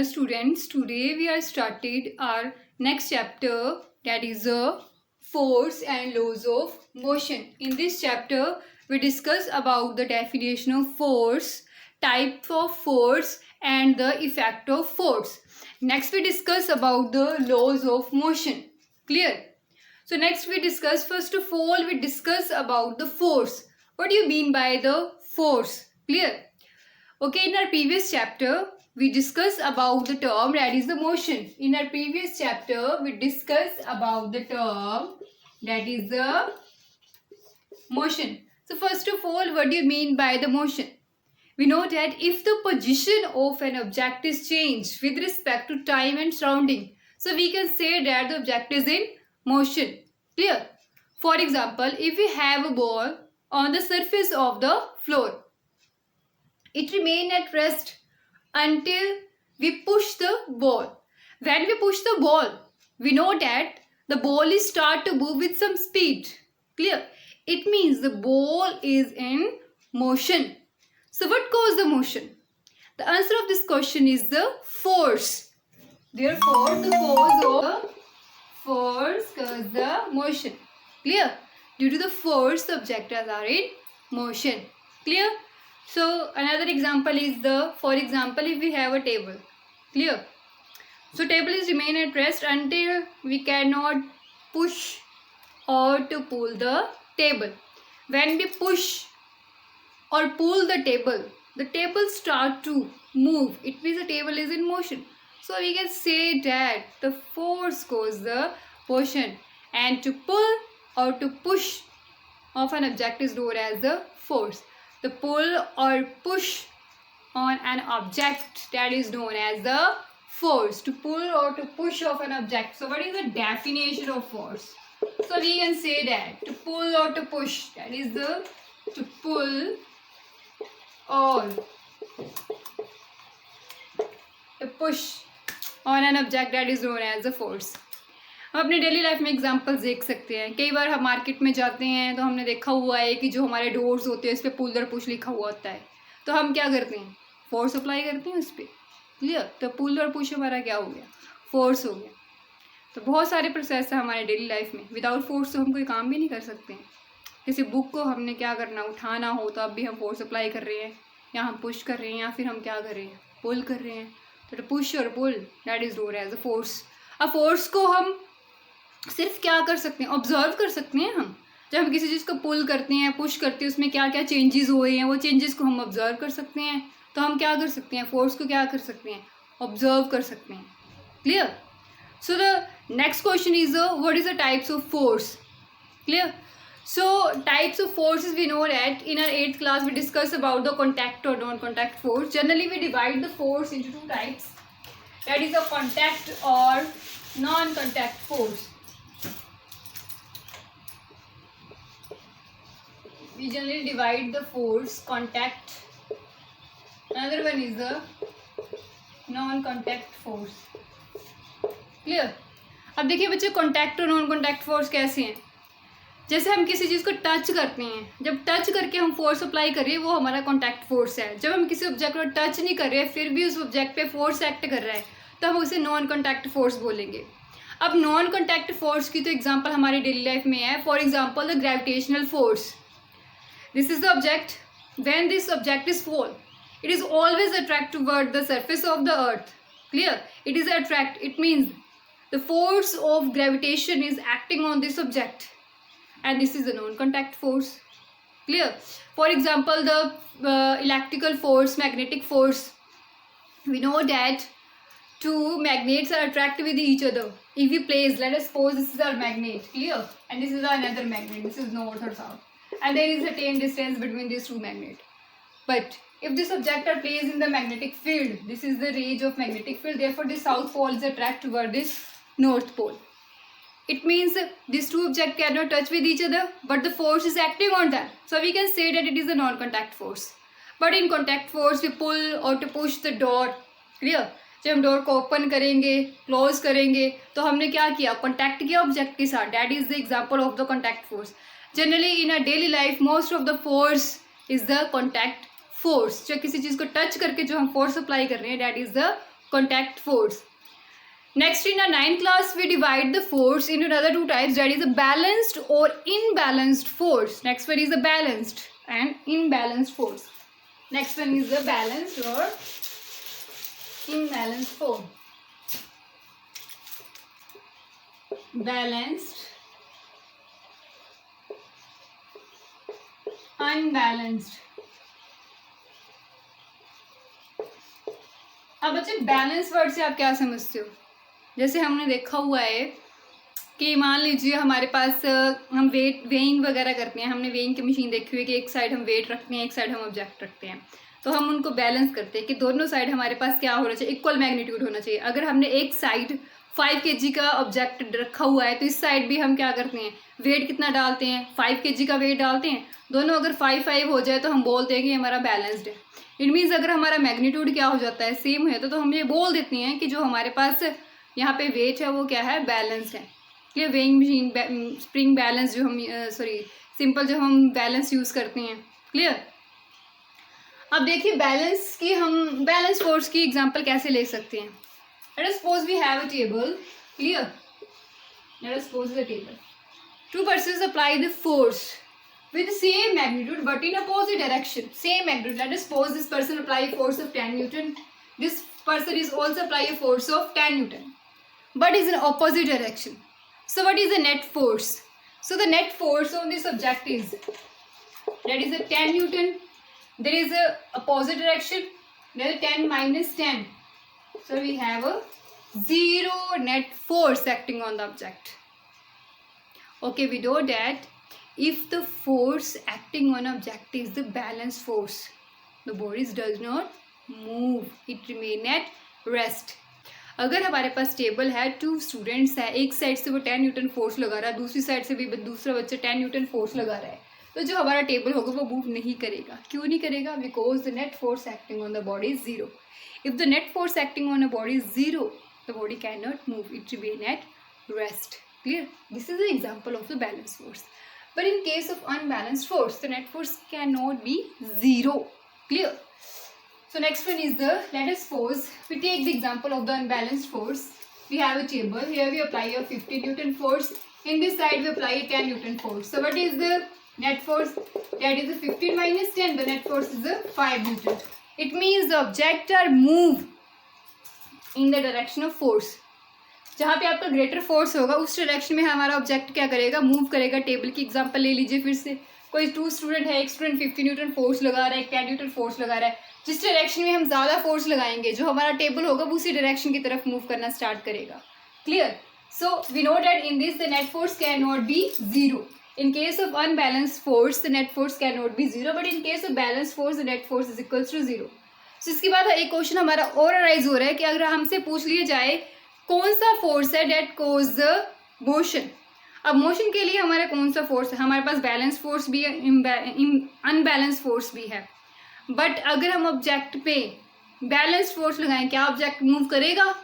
Hello students, today we are started our next chapter, that is force and laws of motion. In this chapter we discuss about the definition of force, type of force and the effect of force. Next we discuss about the laws of motion. Clear? So next we discuss, first of all we discuss about the force. What do you mean by the force? Clear? Okay, in our previous chapter we discussed about the term that is the motion. In our previous chapter we discussed about the term that is the motion. So first of all, what do you mean by the motion? We know that if the position of an object is changed with respect to time and surrounding, so we can say that the object is in motion. Clear? For example, if we have a ball on the surface of the floor, it remains at rest until we push the ball. When we push the ball, we know that the ball is start to move with some speed. Clear? It means the ball is in motion. So what caused the motion? The answer of this question is the force. Therefore, the cause of the force caused the motion. Clear? Due to the force, the objects are in motion. Clear? So another example is for example, if we have a table. Clear? So table is remain at rest until we cannot push or to pull the table. When we push or pull the table start to move. It means the table is in motion. So we can say that the force causes the motion, and to pull or to push of an object is known as the force. The pull or push on an object, that is known as the force. To pull or to push of an object. So what is the definition of force? So we can say that to pull or to push, that is the to pull or to push on an object, that is known as the force. हम अपने daily life में examples देख सकते हैं. कई बार हम market में जाते हैं तो हमने देखा हुआ है कि जो हमारे डोर्स होते हैं उस पर पुल और पुश लिखा हुआ होता है. तो हम क्या करते हैं? फोर्स अप्लाई करते हैं उस पर. क्लियर? तो पुल और पुश हमारा क्या हो गया? फोर्स हो गया. तो बहुत सारे प्रोसेस है हमारे डेली लाइफ में. विदाउट फोर्स तो हम कोई काम भी नहीं कर सकते हैं. किसी बुक को हमने क्या करना, उठाना हो तो अब भी हम फोर्स अप्लाई कर रहे हैं, या हम पुश कर रहे हैं, या फिर हम क्या कर रहे हैं? पुल कर रहे हैं. तो पुश और pull, that is known as a force. अब फोर्स को हम सिर्फ क्या कर सकते हैं? ऑब्जर्व कर सकते हैं. हम जब हम किसी चीज़ को पुल करते हैं, पुश करते हैं, उसमें क्या क्या चेंजेस हुए हैं, वो चेंजेस को हम ऑब्जर्व कर सकते हैं. तो हम क्या कर सकते हैं? फोर्स को क्या कर सकते हैं? ऑब्जर्व कर सकते हैं. Clear? So the next question is what is the types of force. Clear? So types of forces we know that in our 8th class we discussed about the contact or non-contact force. Generally we divide the force into two types, that is a contact or non-contact force. We generally divide the force contact, another one is the non-contact force. Clear? अब देखिए बच्चे, contact और non-contact force कैसे हैं. जैसे हम किसी चीज़ को टच करते हैं, जब टच करके हम फोर्स अप्लाई कर रहे हैं वो हमारा कॉन्टैक्ट फोर्स है. जब हम किसी ऑब्जेक्ट को टच नहीं कर रहे हैं फिर भी उस ऑब्जेक्ट पे फोर्स एक्ट कर रहा है तो हम उसे नॉन कॉन्टैक्ट फोर्स बोलेंगे. अब नॉन कॉन्टैक्ट फोर्स की तो एग्जांपल हमारी डेली लाइफ में है. For example the gravitational force. This is the object. When this object is fall, it is always attract toward the surface of the earth. Clear? It is attract. It means the force of gravitation is acting on this object, and this is a non-contact force. Clear? For example, the electrical force, magnetic force. We know that two magnets are attracted with each other. If we place, let us suppose this is our magnet, clear, and this is another magnet, this is north or south, and there is a certain distance between these two magnets. But if this object are placed in the magnetic field, this is the range of magnetic field, therefore this south pole is attracted toward this north pole. It means these two objects cannot touch with each other, but the force is acting on them. So we can say that it is a non-contact force. But in contact force, we pull or to push the door. Clear? जब हम door को open करेंगे, close करेंगे, तो हमने क्या किया? Contact किया ऑब्जेक्ट के साथ. That is the example of the contact force. Generally in a daily life most of the force is the contact force. जो किसी चीज़ को टच करके जो हम फोर्स अप्लाई कर रहे हैं, that is the contact force. Next, in our 9th class, we divide the force into another two types, that is a balanced or imbalanced force. Next one is a balanced and imbalanced force. Next one is the balanced or imbalanced force. Balanced, unbalanced. अब बच्चे balance word से आप क्या समझते हो? जैसे हमने देखा हुआ है कि मान लीजिए हमारे पास हम वेइंग वगैरह करते हैं, हमने वेइंग की मशीन देखी हुई है कि एक साइड हम वेट रखते हैं, एक साइड हम ऑब्जेक्ट रखते हैं, तो हम उनको बैलेंस करते हैं कि दोनों साइड हमारे पास क्या होना चाहिए, इक्वल मैग्नीट्यूड होना चाहिए। अगर हमने एक साइड 5 kg का ऑब्जेक्ट रखा हुआ है तो इस साइड भी हम क्या करते हैं, वेट कितना डालते हैं, 5 kg का वेट डालते हैं। दोनों अगर 5-5 हो जाए तो हम बोलते हैं कि हमारा बैलेंस्ड है। इट मीन्स अगर हमारा मैग्नीट्यूड क्या हो जाता है, सेम है, तो हम ये बोल देते हैं कि जो हमारे पास यहाँ पे वेट है वो क्या है, बैलेंस्ड है। Clear? Weighing machine, spring balance जो हम सिंपल जो हम बैलेंस यूज़ करते हैं। क्लियर? अब देखिए बैलेंस की हम बैलेंस फोर्स की एग्जांपल कैसे ले सकते हैं। Let us suppose we have a table. Clear? Let us suppose the table, two persons apply the force with the same magnitude but in opposite direction. Same magnitude. Let us suppose this person apply a force of 10 Newton. This person is also apply a force of 10 Newton, but is in opposite direction. So what is the net force? So the net force on this object is, that is a 10 Newton. There is a opposite direction. There is 10 minus 10. So we have a 0 net force acting on the object. Okay, we know that if the force acting on object is the balanced force, the body does not move, it remain at rest. अगर हमारे पास table है, 2 students है, एक side से वो 10 Newton force लगा रहा है, दूसरी साइड से भी दूसरा बच्चा 10 न्यूटन फोर्स लगा रहा है, तो जो हमारा टेबल होगा वो मूव नहीं करेगा। क्यों नहीं करेगा? Because the net force acting on the body is 0. If the net force acting on a body is 0, the body can not move, it remain at rest. Clear? This is an example of the balanced force. But in case of unbalanced force, the net force cannot be 0. Clear? So next one is the, let us suppose we take the example of the unbalanced force. We have a table. Here we apply a 50 Newton force. In this side we apply a 10 Newton force. So what is the net force? That is the 15 minus 10. The net force is the 5 Newton. It means the object are move in the direction of force. जहाँ पे आपका greater force होगा उस direction में हमारा object क्या करेगा, move करेगा। टेबल की एग्जांपल ले लीजिए फिर से। कोई 2 स्टूडेंट है, एक स्टूडेंट 50 न्यूटन फोर्स लगा रहा है, एक 10 न्यूटन फोर्स लगा रहा है। जिस डायरेक्शन में हम ज़्यादा फोर्स लगाएंगे, जो हमारा टेबल होगा वो उसी डायरेक्शन की तरफ मूव करना स्टार्ट करेगा। Clear? So we know that in this the net force can not be 0. In case of unbalanced force, the net force cannot be 0, but in case of balanced force, the net force is equals to 0. So इसके बाद एक question हमारा और arise हो रहा है कि अगर हमसे पूछ लिया जाए कौन सा फोर्स है डेट कोज द मोशन। अब मोशन के लिए हमारा कौन सा फोर्स है? हमारे पास बैलेंस फोर्स भी है, अनबैलेंस फोर्स भी है। बट अगर हम ऑब्जेक्ट पे बैलेंस फोर्स लगाएं, क्या ऑब्जेक्ट मूव करेगा?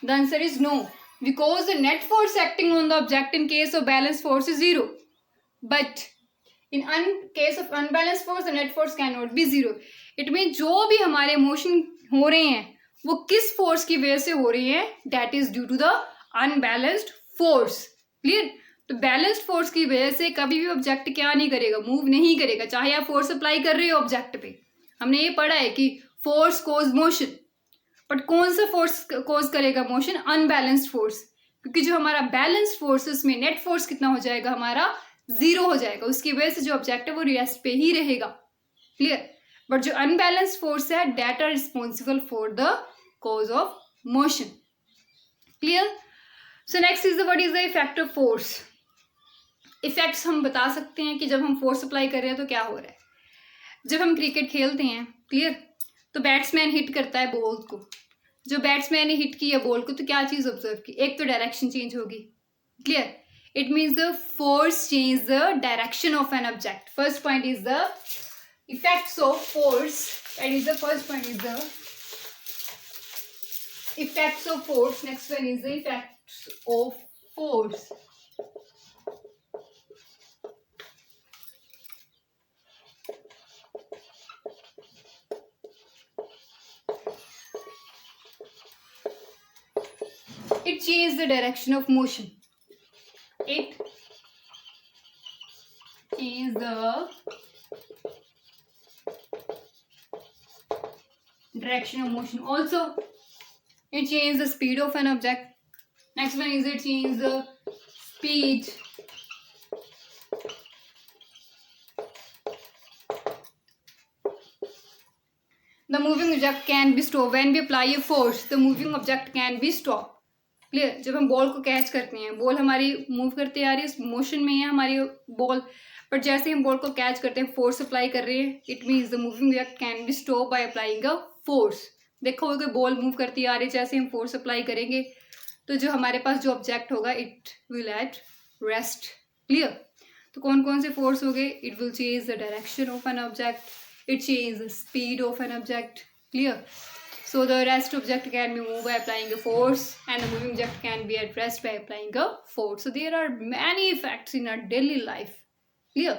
The answer is no, because the net force acting on the object in case of balance force is 0, but in case of unbalance force the net force can not be 0. It mean जो भी हमारे motion हो रहे हैं वो किस force की वजह से हो रही है? That is due to the unbalanced force. Clear? तो बैलेंस्ड फोर्स की वजह से कभी भी ऑब्जेक्ट क्या नहीं करेगा, मूव नहीं करेगा, चाहे आप फोर्स अप्लाई कर रहे हो ऑब्जेक्ट पे। हमने ये पढ़ा है कि फोर्स कोज मोशन, बट कौन सा फोर्स कोज करेगा मोशन? अनबैलेंस्ड फोर्स, क्योंकि जो हमारा बैलेंस्ड फोर्स है उसमें नेट फोर्स कितना हो जाएगा? हमारा 0 हो जाएगा। उसकी वजह से जो ऑब्जेक्ट है वो रेस्ट पे ही रहेगा। क्लियर? बट जो अनबैलेंस्ड फोर्स है that are responsible for the cause of motion. Clear? So next is the what is the effect of force. Effects हम बता सकते हैं कि जब हम फोर्स अप्लाई कर रहे हैं तो क्या हो रहा है। जब हम क्रिकेट खेलते हैं, क्लियर, तो बैट्समैन हिट करता है बॉल को। जो बैट्समैन ने हिट किया बॉल को तो क्या चीज ऑब्जर्व की? एक तो डायरेक्शन चेंज होगी। Clear? It means the force change the direction of an object. First point is the effects of force. That is the first point is the effects of force. Next one is the effects of force. it changes the direction of motion. It changes the direction of motion. Also, it changes the speed of an object. Next one is it changes the speed the moving object can be stopped. When we apply a force, the moving object can be stopped. Clear. जब हम ball को catch करते हैं, ball हमारी move करते आ रही है, motion में है हमारी बॉल, पर जैसे हम बॉल को कैच करते हैं, फोर्स अप्लाई कर रहे हैं, it means the moving object can be stop by applying a force. देखो अगर बॉल मूव करती आ रही है, जैसे हम फोर्स अप्लाई करेंगे तो जो हमारे पास जो ऑब्जेक्ट होगा it will at rest. Clear. तो कौन कौन से फोर्स हो गए? It will change the direction of an object, it changes the speed of an object. Clear. So the rest object can be moved by applying a force, and the moving object can be at rest by applying a force. So there are many effects in our daily life. Clear.